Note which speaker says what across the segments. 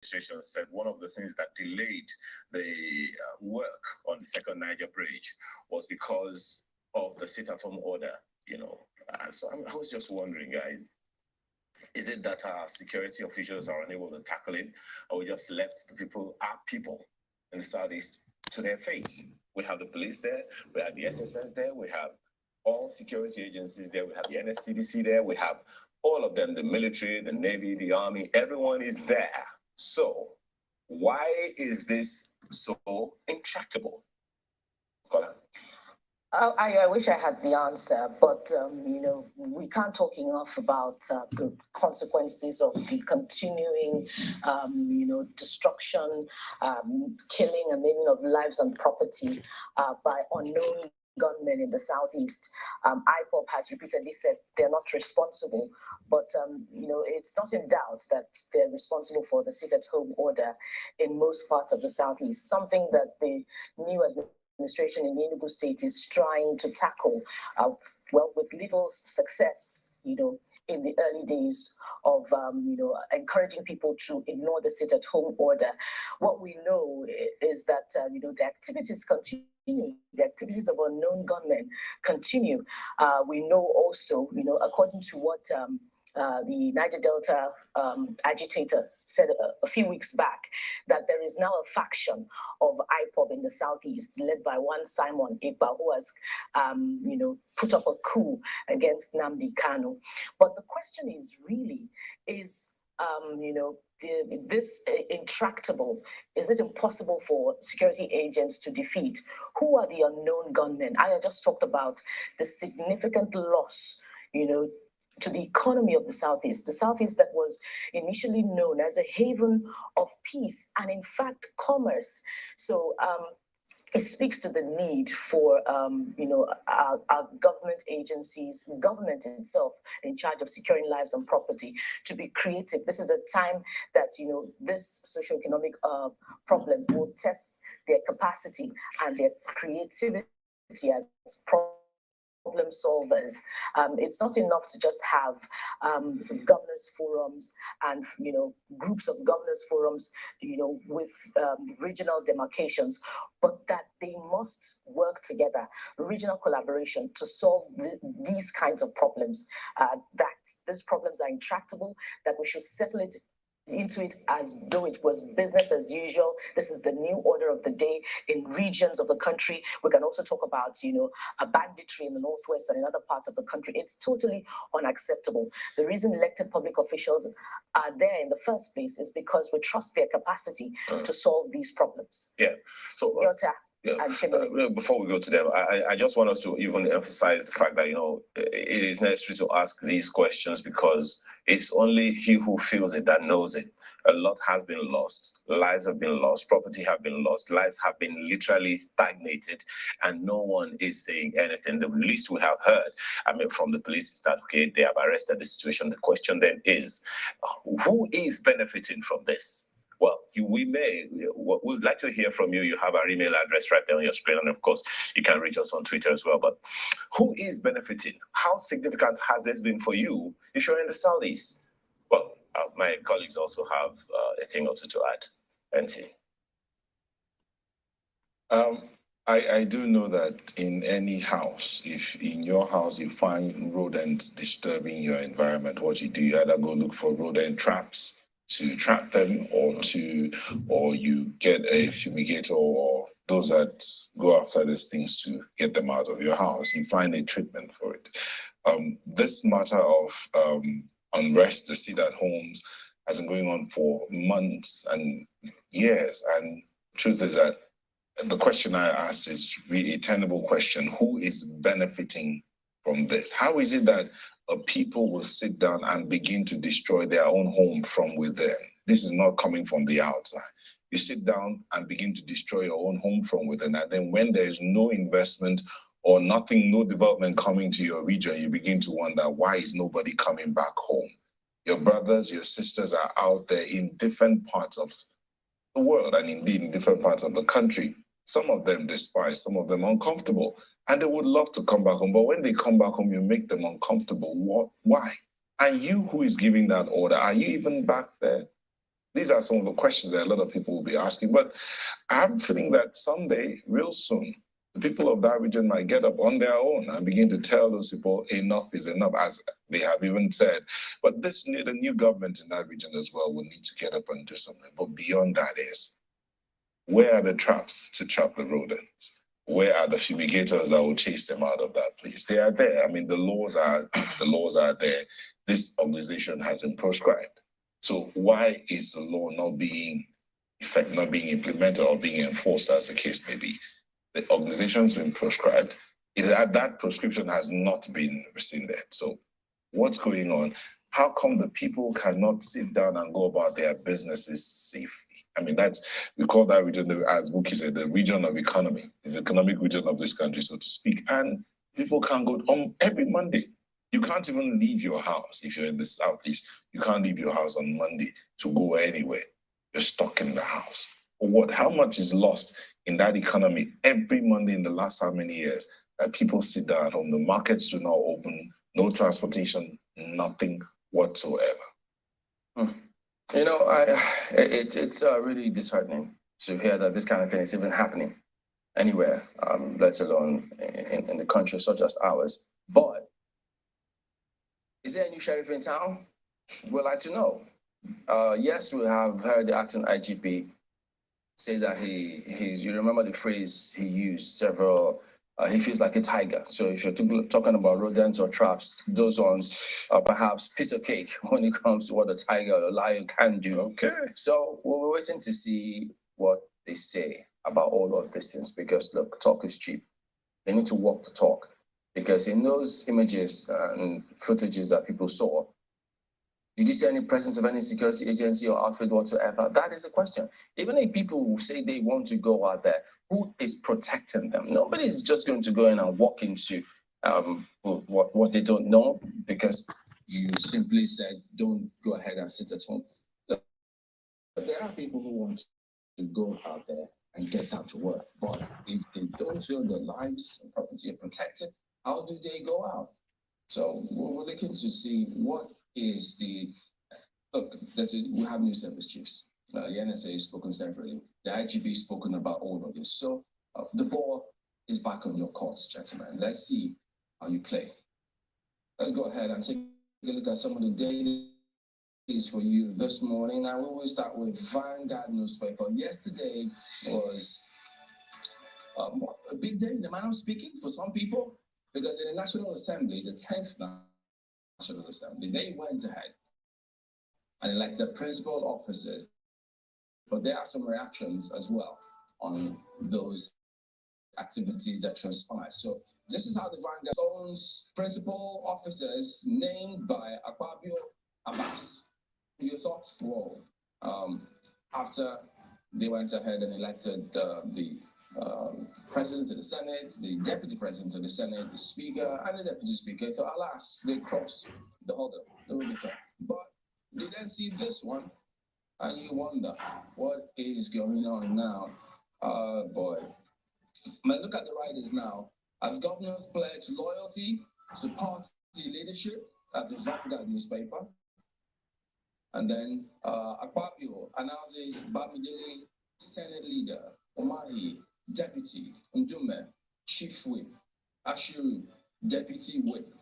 Speaker 1: administration said one of the things that delayed the work on the second Niger bridge was because of the sit-at-home order. You know, I was just wondering, guys, is it that our security officials are unable to tackle it, or we just left our people in the southeast to their fate? We have the police there, we have the SSS there, we have all security agencies there, we have the NSCDC there, we have all of them, the military, the Navy, the Army, everyone is there. So why is this so intractable? Colin?
Speaker 2: I wish I had the answer, but we can't talk enough about the consequences of the continuing, destruction, killing, and maiming of lives and property by unknown gunmen in the southeast. IPOB has repeatedly said they're not responsible, but it's not in doubt that they're responsible for the sit-at-home order in most parts of the southeast. Something that the new administration in Enugu State is trying to tackle, with little success, in the early days of, encouraging people to ignore the sit-at-home order. What we know is that, the activities continue. The activities of unknown gunmen continue. We know also, according to what the Niger Delta agitator said a few weeks back, that there is now a faction of IPOB in the southeast led by one Simon Ekpa, who has, put up a coup against Nnamdi Kanu. But the question is really, is this intractable? Is it impossible for security agents to defeat? Who are the unknown gunmen? I just talked about the significant loss, to the economy of the Southeast that was initially known as a haven of peace and, in fact, commerce. So it speaks to the need for, our government agencies, government itself in charge of securing lives and property, to be creative. This is a time that, this socioeconomic problem will test their capacity and their creativity as problem solvers. It's not enough to just have governors forums and groups of governors forums, with regional demarcations, but that they must work together, regional collaboration to solve these kinds of problems. That these problems are intractable. That we should settle it into it as though it was business as usual. This is the new order of the day in regions of the country. We can also talk about, a banditry in the northwest and in other parts of the country. It's totally unacceptable. The reason elected public officials are there in the first place is because we trust their capacity to solve these problems.
Speaker 1: Yeah. So
Speaker 2: Yota. Yeah.
Speaker 1: Before we go to them, I just want us to even emphasize the fact that, it is necessary to ask these questions because it's only he who feels it that knows it. A lot has been lost. Lives have been lost. Property have been lost. Lives have been literally stagnated, and no one is saying anything. The least we have heard, from the police is that, okay, they have arrested the situation. The question then is, who is benefiting from this? Well, we'd like to hear from you. You have our email address right there on your screen. And of course, you can reach us on Twitter as well. But who is benefiting? How significant has this been for you if you're in the Southeast? Well, my colleagues also have a thing or two to add. NT.
Speaker 3: I do know that in any house, if in your house you find rodents disturbing your environment, what you do, you either go look for rodent traps to trap them, or you get a fumigator or those that go after these things to get them out of your house. You find a treatment for it. This matter of unrest, the sit-at-homes, has been going on for months and years. And truth is that the question I asked is really a tenable question. Who is benefiting from this? How is it that people will sit down and begin to destroy their own home from within? This is not coming from the outside. You sit down and begin to destroy your own home from within. And then when there is no investment or nothing, no development coming to your region, you begin to wonder, why is nobody coming back home? Your brothers, your sisters are out there in different parts of the world and indeed in different parts of the country. Some of them despise, some of them uncomfortable, and they would love to come back home. But when they come back home, you make them uncomfortable. What? Why? And you who is giving that order, are you even back there? These are some of the questions that a lot of people will be asking. But I'm feeling that someday, real soon, the people of that region might get up on their own and begin to tell those people enough is enough, as they have even said. But the new government in that region as well will need to get up and do something. But beyond that is, where are the traps to trap the rodents? Where are the fumigators that will chase them out of that place? They are there. I mean, the laws are there. This organization has been proscribed. So why is the law not being implemented or being enforced, as the case may be? The organization's been proscribed. That proscription has not been rescinded. So what's going on? How come the people cannot sit down and go about their businesses safely? I mean, we call that region, as Buki said, the region of economy. It's the economic region of this country, so to speak. And people can go home every Monday. You can't even leave your house if you're in the Southeast. You can't leave your house on Monday to go anywhere. You're stuck in the house. How much is lost in that economy every Monday in the last how many years that people sit down at home? The markets do not open, no transportation, nothing whatsoever.
Speaker 4: You know, it's really disheartening to hear that this kind of thing is even happening anywhere, let alone in the country such as ours. But is there a new sheriff in town? We'd like to know. Yes, we have heard the acting IGP say that you remember the phrase he used several, he feels like a tiger. So if you're talking about rodents or traps, those ones are perhaps piece of cake when it comes to what a tiger or a lion can do.
Speaker 3: Okay.
Speaker 4: So we're waiting to see what they say about all of these things, because look, talk is cheap. They need to walk the talk, because in those images and footages that people saw, did you see any presence of any security agency or outfit whatsoever? That is the question. Even if people who say they want to go out there, who is protecting them? Nobody is just going to go in and walk into what they don't know, because you simply said, don't go ahead and sit at home. But there are people who want to go out there and get out to work. But if they don't feel their lives and property are protected, how do they go out? So we're looking to see what is look, we have new service chiefs. The NSA has spoken separately. The IGP has spoken about all of this. So the ball is back on your court, gentlemen. Let's see how you play. Let's go ahead and take a look at some of the dailies for you this morning. Now we will start with Vanguard newspaper. Yesterday was a big day in the manner of speaking for some people, because in the National Assembly, the 10th National Assembly, they went ahead and elected principal officers. But there are some reactions as well on those activities that transpired. So this is how the Vanguard owns principal officers named by Akpabio Abbas. Your thoughts, Whoa, after they went ahead and elected the president of the Senate, the deputy president of the Senate, the speaker, and the deputy speaker. So alas, they crossed the hurdle, the Rubicon. But they then see this one, and you wonder what is going on now. Boy, look at the riders now. As governors pledge loyalty to party leadership, that's a Vanguard newspaper. And then Akpabio announces Bamidele Senate leader, Omahi deputy, Ndume chief whip, Ashiru deputy whip,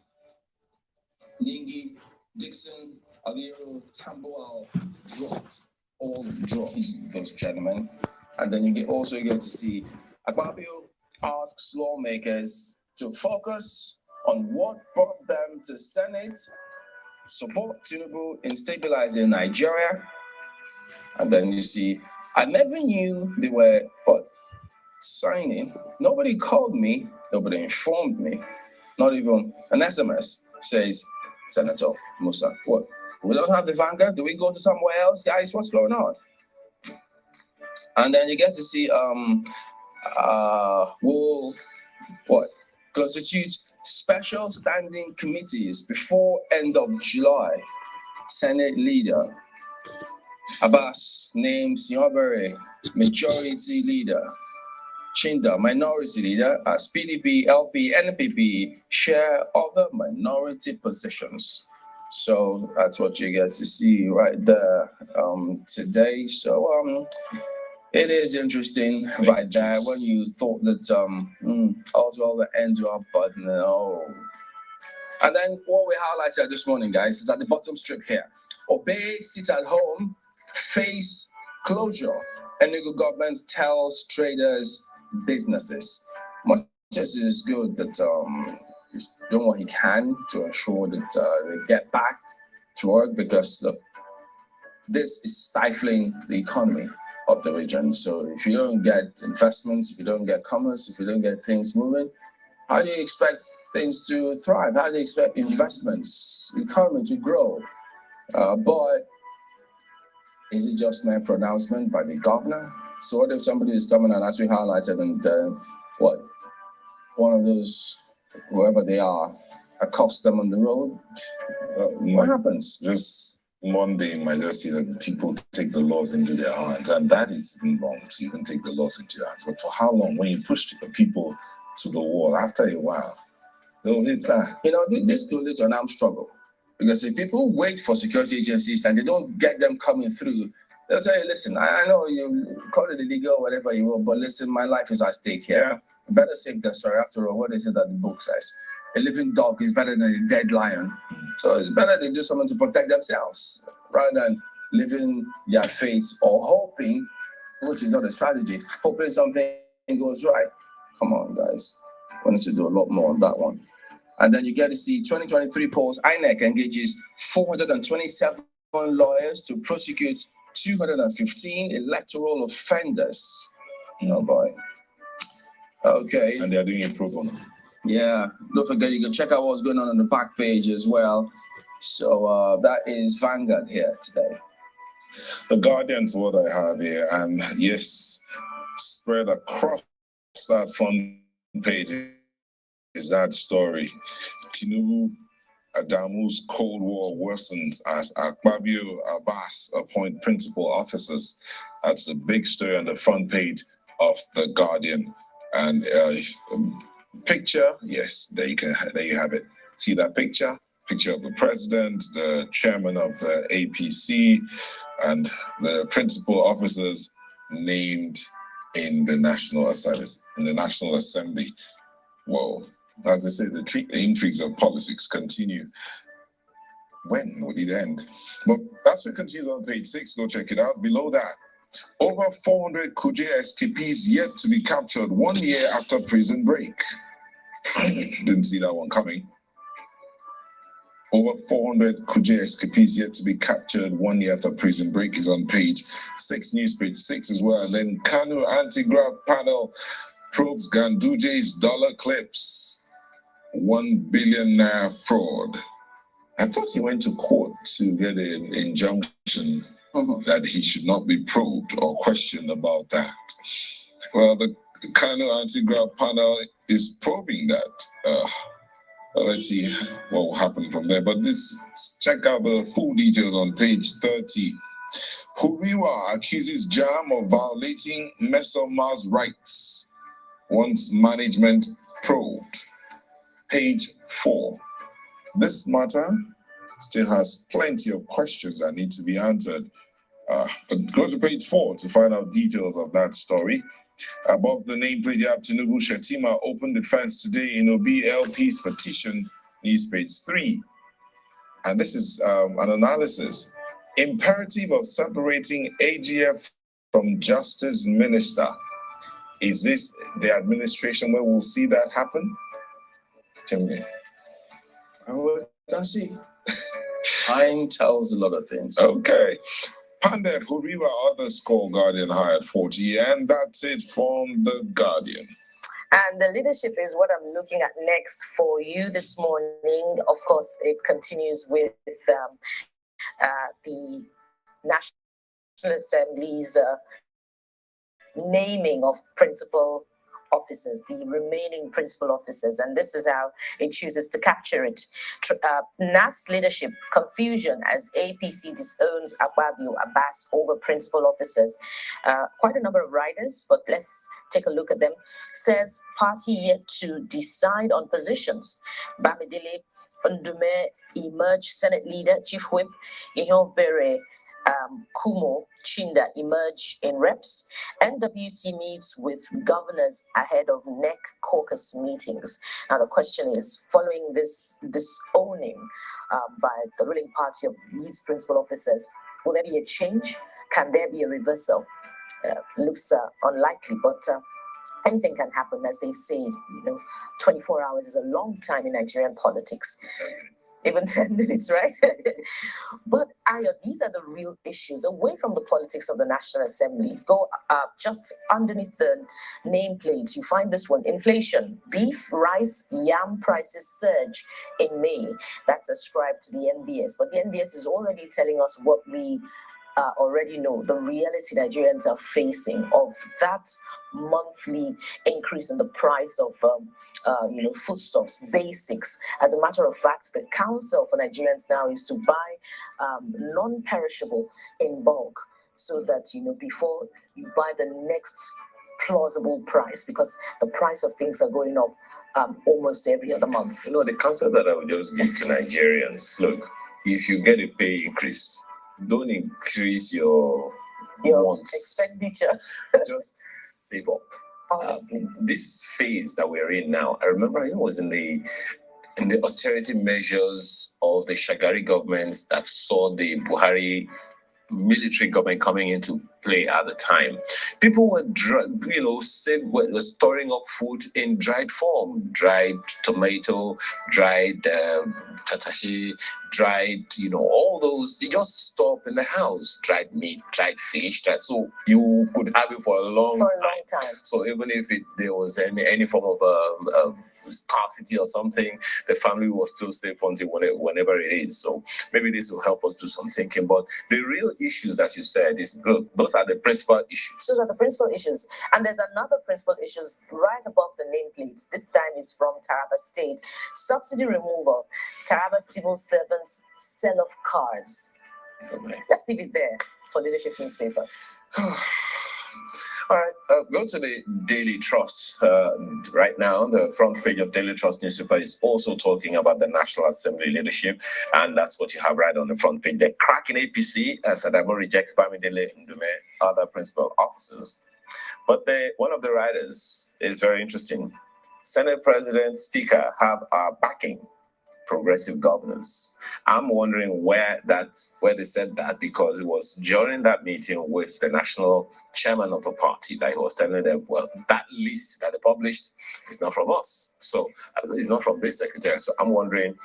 Speaker 4: Ningi, Dixon, Aliero, Tambuwal dropped, all dropped, those gentlemen. And then you also get to see Akpabio asks lawmakers to focus on what brought them to Senate, support Tinubu in stabilizing Nigeria. And then you see, I never knew they were signing. Nobody called me, nobody informed me, not even an SMS says, Senator Musa, what? We don't have the Vanguard? Do we go to somewhere else? Guys, what's going on? And then you get to see will constitute special standing committees before end of July. Senate leader Abbas names Yobere majority leader, Chinda minority leader, as PDP, LP, NPP share other minority positions. So that's what you get to see right there today. So it is interesting right there when you thought that all's well that ends well, but no. And then what we highlighted this morning, guys, is at the bottom strip here. Obey, sit at home, face closure. Enugu government tells traders, businesses. Much as it is good that he's doing what he can to ensure that they get back to work, because look, this is stifling the economy of the region. So if you don't get investments, if you don't get commerce, if you don't get things moving, how do you expect things to thrive? How do you expect investments, economy to grow? But is it just mere pronouncement by the governor? So what if somebody is coming and, as we highlighted, and one of those, whoever they are, accost them on the road? What happens?
Speaker 3: Just one day might just see that people take the laws into their hands, and that is wrong. So you can take the laws into your hands, but for how long? When you push the people to the wall, after a while, they'll hit back.
Speaker 4: You know, this could lead to an armed struggle, because if people wait for security agencies and they don't get them coming through, they'll tell you, listen, I know you call it illegal, whatever you will, but listen, my life is at stake here. Better safe than sorry. After all, what is it that the book says? A living dog is better than a dead lion. So it's better they do something to protect themselves rather than living their fate or hoping, which is not a strategy, hoping something goes right. Come on, guys. We need to do a lot more on that one. And then you get to see 2023 polls. INEC engages 427 lawyers to prosecute 215 electoral offenders. Oh boy. Okay.
Speaker 3: And they're doing it pro bono.
Speaker 4: Yeah. Don't forget, you can check out what's going on the back page as well. So that is Vanguard here today.
Speaker 3: The Guardian's what I have here, and yes, spread across that front page is that story. Tinubu Adamu's Cold War worsens as Akpabio Abbas appoint principal officers. That's the big story on the front page of the Guardian. And picture, yes, there you have it. See that picture? Picture of the president, the chairman of the APC, and the principal officers named in the National Assembly. Whoa. As I say, the intrigues of politics continue. When will it end? But that's what continues on page 6. Go check it out. Below that, over 400 Kuje escapees yet to be captured 1 year after prison break. Didn't see that one coming. Over 400 Kuje escapees yet to be captured 1 year after prison break is on page 6, news page 6 as well. And then Kanu anti-graft panel probes Ganduje's dollar clips. 1 billion naira fraud. I thought he went to court to get an injunction that he should not be probed or questioned about that. Well, the Kano anti-graft panel is probing that. Let's see what will happen from there. But check out the full details on page 30. Huriwa accuses JAM of violating Mesoma's rights. Wants management probed. Page 4. This matter still has plenty of questions that need to be answered. Go to page 4 to find out details of that story. Above the nameplate, you have Tinubu Shettima open defense today in OBLP's petition, news page 3. And this is an analysis. Imperative of separating AGF from Justice Minister. Is this the administration where we'll see that happen?
Speaker 4: Let's see. Time tells a lot of things.
Speaker 3: Okay. Pandef Huriwa _ Guardian hired 40, and that's it from the Guardian.
Speaker 2: And the leadership is what I'm looking at next for you this morning. Of course, it continues with the National Assembly's naming of principal officers, the remaining principal officers, and this is how it chooses to capture it. NAS leadership confusion as APC disowns Akpabio Abbas over principal officers. Quite a number of writers, but let's take a look at them. Says party yet to decide on positions. Bamidele Ndume emerged Senate leader, Chief Whip, Ihobere Kumo Chinda emerge in reps. NWC meets with governors ahead of NEC caucus meetings. Now the question is, following this disowning by the ruling party of these principal officers, will there be a change? Can there be a reversal? Looks unlikely, but anything can happen. As they say, 24 hours is a long time in Nigerian politics. Even 10 minutes, right? But Ayo, these are the real issues. Away from the politics of the National Assembly, go just underneath the nameplate, you find this one: inflation, beef, rice, yam prices surge in May. That's ascribed to the NBS. But the NBS is already telling us what we already know, the reality Nigerians are facing of that monthly increase in the price of foodstuffs, basics. As a matter of fact, the counsel for Nigerians now is to buy non-perishable in bulk, so that before you buy the next plausible price, because the price of things are going up almost every other month.
Speaker 1: The counsel that I would just give to Nigerians: look, if you get a pay increase, don't increase your wants.
Speaker 2: Expenditure.
Speaker 1: Just save up.
Speaker 2: Honestly,
Speaker 1: this phase that we're in now, I remember it was in the austerity measures of the Shagari government that saw the Buhari military government coming into play at the time. People were, were storing up food in dried form, dried tomato, dried tatashi, dried, all those. You just store up in the house, dried meat, dried fish, so you could have it for a long time. So even if there was any form of scarcity or something, the family was still safe until whenever it is. So maybe this will help us do some thinking. But the real issues that you said is, look, those are the principal issues.
Speaker 2: Those are the principal issues. And there's another principal issues right above the nameplates. This time is from Taraba State. Subsidy removal. Taraba civil servants sell off cars.
Speaker 1: Okay.
Speaker 2: Let's leave it there for Leadership newspaper.
Speaker 1: All right, go to the Daily Trust. Right now, the front page of Daily Trust newspaper is also talking about the National Assembly leadership, and that's what you have right on the front page. The crack in APC, Sadamo rejects Bamidele Ndume, other principal officers. But one of the writers is very interesting. Senate President, Speaker have our backing. Progressive governance. I'm wondering where they said that, because it was during that meeting with the national chairman of the party that he was telling them, well, that list that they published is not from us. So it's not from this secretary. So I'm wondering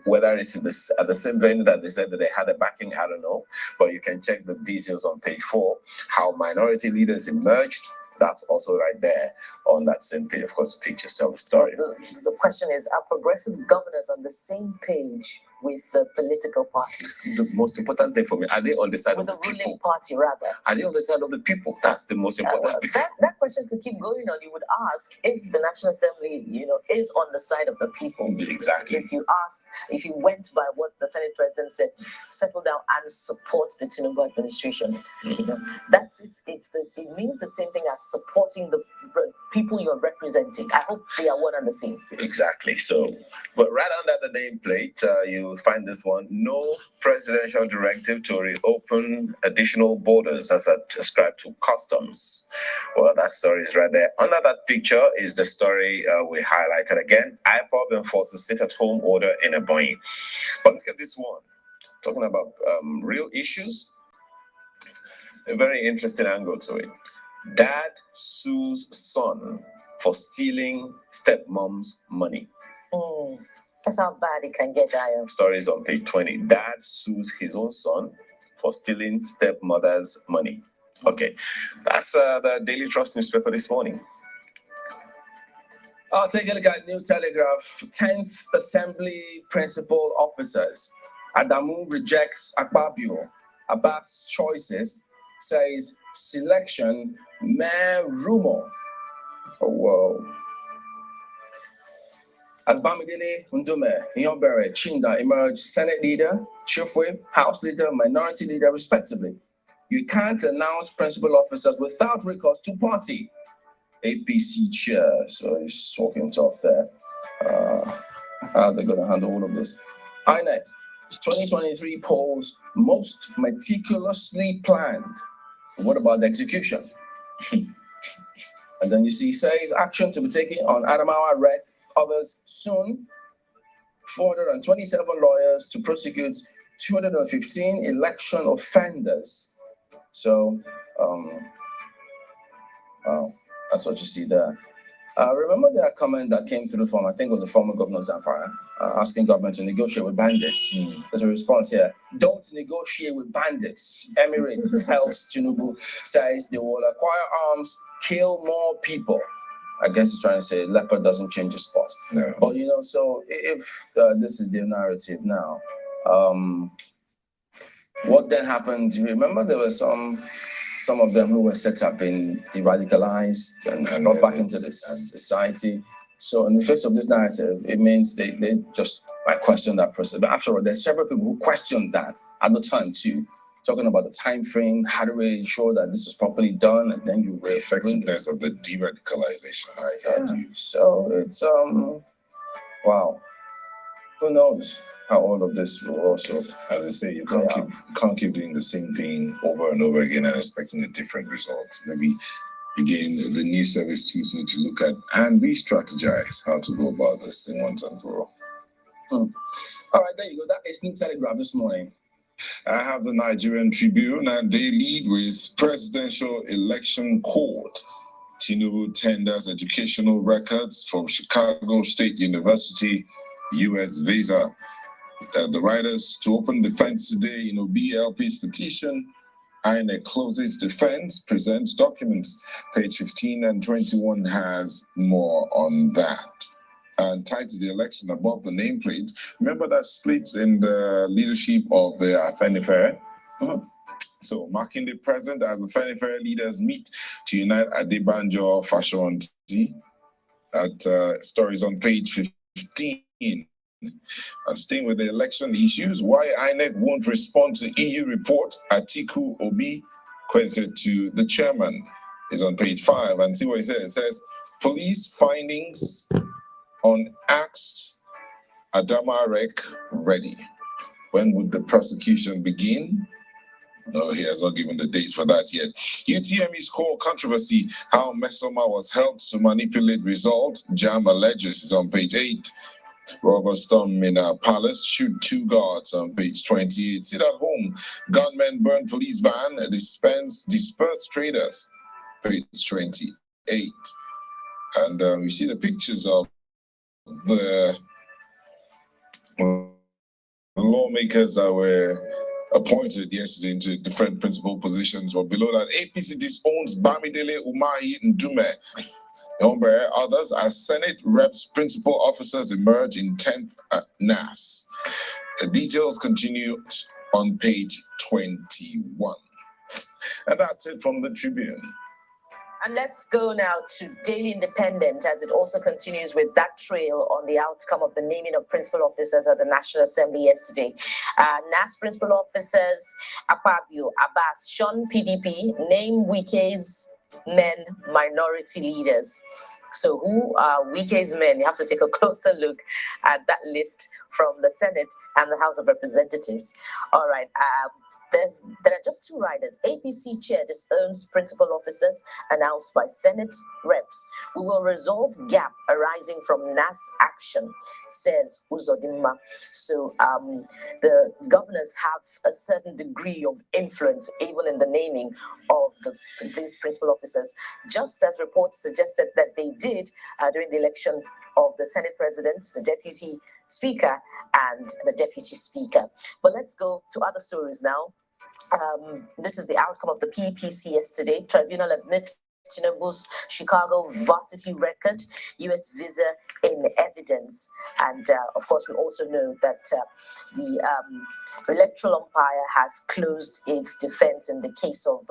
Speaker 1: whether it's at the same venue that they said that they had a backing. I don't know, but you can check the details on page 4, how minority leaders emerged. That's also right there on that same page. Of course, the pictures tell the story.
Speaker 2: The question is, are progressive governors on the same page with the political party?
Speaker 1: The most important thing for me, are they on the side
Speaker 2: with
Speaker 1: of the people?
Speaker 2: ruling party, rather.
Speaker 1: Are they on the side of the people? That's the most important thing.
Speaker 2: That question could keep going on. You would ask if the National Assembly, is on the side of the people.
Speaker 1: Exactly.
Speaker 2: If you went by what the Senate President said, settle down and support the Tinubu administration. That's it. It means the same thing as supporting the people you're representing. I hope they are one and the same.
Speaker 1: Exactly. So, but right under the nameplate, you find this one: no presidential directive to reopen additional borders as ascribed to customs. Well, that story is right there. Under that picture is the story we highlighted again. IPOB enforces sit-at-home order in Ebonyi. But look at this one, talking about real issues. A very interesting angle to it. Dad sues son for stealing stepmom's money.
Speaker 2: That's how bad it can get, Ayo.
Speaker 1: Stories on page 20. Dad sues his own son for stealing stepmother's money. Okay, that's the Daily Trust newspaper this morning.
Speaker 4: I'll take a look at New Telegraph. 10th Assembly Principal Officers. Adamu rejects Akpabio. Abbas choices, says selection mere rumor. Oh, whoa. As Bamidele Ndume, Ihobere Chinda emerged Senate leader, Chief Whip, House leader, minority leader, respectively. You can't announce principal officers without recourse to party. APC chair, so he's talking tough there. how they're going to handle all of this. INEC 2023 polls most meticulously planned. What about the execution? And then you see says action to be taken on Adamawa Rec, others soon. 427 lawyers to prosecute 215 election offenders. So, wow, that's what you see there. Remember that comment that came through from, I think it was the former governor Zamfara, asking government to negotiate with bandits. There's a response here. Don't negotiate with bandits. Emirates tells Tinubu, says they will acquire arms, kill more people. I guess it's trying to say leopard doesn't change the spot.
Speaker 3: No.
Speaker 4: But, so if this is the narrative now, what then happened? You remember there were some of them who were set up in de-radicalized and brought back into the society. So in the face of this narrative, it means they just might question that process. But after all, there's several people who questioned that at the time too, talking about the time frame, how do we ensure that this is properly done, and then you
Speaker 3: the effectiveness of the de-radicalization.
Speaker 4: So it's wow. Who knows how all of this will also,
Speaker 3: as I say, you can't keep doing the same thing over and over again and expecting a different result. Maybe again the new service teams need to look at and re-strategize how to go about this thing once and for all.
Speaker 4: All right, there you go. That is New Telegraph this morning.
Speaker 3: I have the Nigerian Tribune, and they lead with presidential election court. Tinubu tenders educational records from Chicago State University, U.S. visa. The writers to open defense today, BLP's petition. INEC closes defense, presents documents. Page 15 and 21 has more on that. And tied to the election above the nameplate, remember that split in the leadership of the Afenifere? So Makinde present as the Afenifere leaders meet to unite Adebanjo Fashoranti. That story is on page 15. And staying with the election issues, why INEC won't respond to EU report, Atiku Obi credited to the chairman, is on page 5. And see what it says. It says, police findings on axed Adama Rec ready. When would the prosecution begin? No, he has not given the date for that yet. UTME score controversy, how Mesoma was helped to manipulate results. Jam alleges, is on page 8. Robber storm in a palace, shoot 2 guards, on page 28. Sit at home, gunmen burn police van, disperse traders, page 28. And we see the pictures of the lawmakers that were appointed yesterday into different principal positions. But below that, APC disowns Bamidele Umahi Ndume. Others as Senate reps principal officers emerge in 10th NAS. The details continue on page 21. And that's it from the Tribune.
Speaker 2: And let's go now to Daily Independent, as it also continues with that trail on the outcome of the naming of principal officers at the National Assembly yesterday. NAS principal officers, Akpabio, Abbas, Sean PDP, name Wike's men minority leaders. So who are Wike's men? You have to take a closer look at that list from the Senate and the House of Representatives. All right. There are just 2 riders. APC chair disowns principal officers announced by Senate reps. We will resolve gap arising from NAS action, says Uzodinma. So the governors have a certain degree of influence, even in the naming of these principal officers, just as reports suggested that they did during the election of the Senate president, the deputy speaker, and the deputy speaker. But let's go to other stories now. This is the outcome of the PPC yesterday. Tribunal admits Tinubu's Chicago varsity record, U.S. visa in evidence. And of course, we also know that the electoral umpire has closed its defense in the case of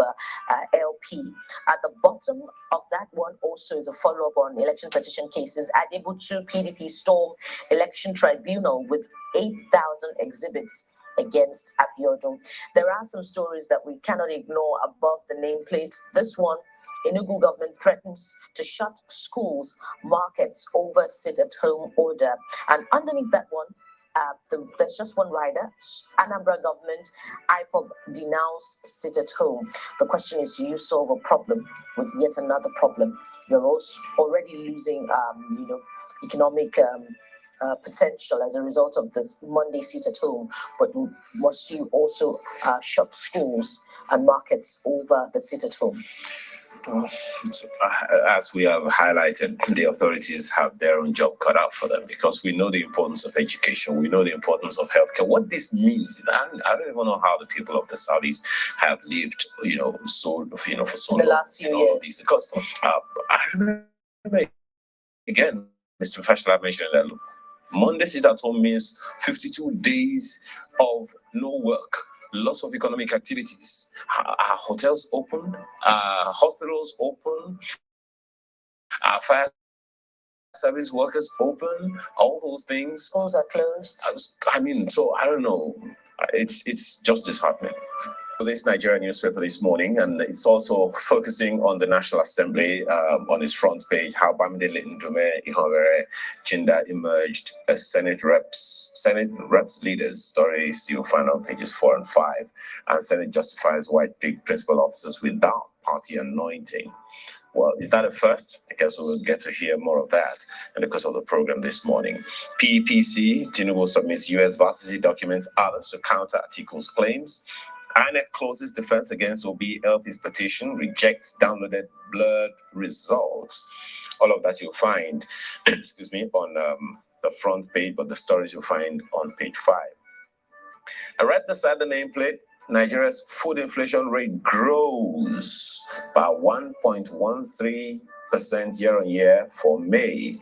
Speaker 2: LP. At the bottom of that one also is a follow-up on election petition cases. Adebutu PDP storm election tribunal with 8,000 exhibits against Abiodun. There are some stories that we cannot ignore above the nameplate. This one Enugu government threatens to shut schools, markets over sit-at-home order. And underneath that one, there's just one rider. Anambra government, IPOB denounce sit-at-home. The question is, do you solve a problem with yet another problem? You're also already losing, economic potential as a result of the Monday sit-at-home, but must you also shut schools and markets over the sit-at-home?
Speaker 1: As we have highlighted, the authorities have their own job cut out for them, because we know the importance of education, we know the importance of healthcare. What this means is, I don't even know how the people of the Southeast have lived, for so long.
Speaker 2: The last few years.
Speaker 1: Because I remember, again, Mr. Fashola mentioned that Monday sit-at-home means 52 days of no work. Lots of economic activities. Are hotels open? Are hospitals open? Are fire service workers open? All those things.
Speaker 2: Schools are closed.
Speaker 1: So I don't know. It's just disheartening. For this Nigerian newspaper this morning, and it's also focusing on the National Assembly on its front page, how Bamidele Ndume Ihonvere Chinda emerged as Senate reps leaders. Stories you'll find on pages 4 and 5. And Senate justifies white big principal officers without party anointing. Well, is that a first? I guess we'll get to hear more of that in the course of the program this morning. PPC, Tinubu submits US varsity documents, others to counter Atiku's claims. INEC closes defense against Obi LP's petition, rejects downloaded blurred results. All of that you'll find, on the front page, but the stories you'll find on page 5. And right beside the nameplate, Nigeria's food inflation rate grows by 1.13% year on year for May.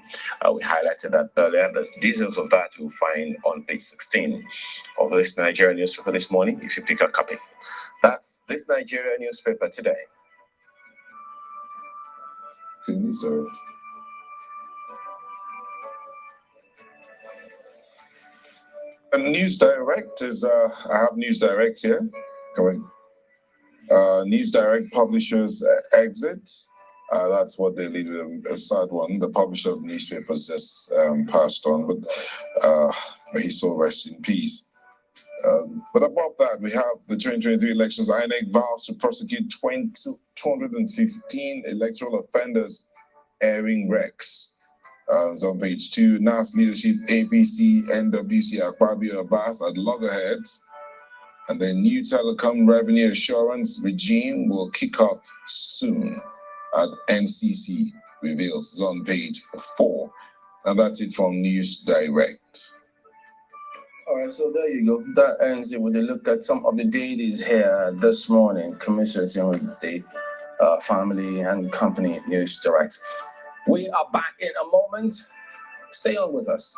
Speaker 1: We highlighted that earlier. The details of that you'll find on page 16 of this Nigerian newspaper this morning, if you pick a copy. That's this Nigerian newspaper today.
Speaker 3: News Direct is, I have News Direct here. News Direct publishers exit. That's what they lead with, a sad one. The publisher of newspapers just passed on, but may he so rest in peace. But above that, we have the 2023 elections. INEC vows to prosecute 215 electoral offenders airing Rex. It's on page 2. NAS leadership, APC, NWC, Akpabio, Abbas at loggerheads. And the new telecom revenue assurance regime will kick off soon at NCC, reveals. It's on page 4. And that's it from News Direct.
Speaker 4: All right, so there you go. That ends it with a look at some of the dailies here this morning, commiserating with the family and company News Direct. We are back in a moment. Stay on with us.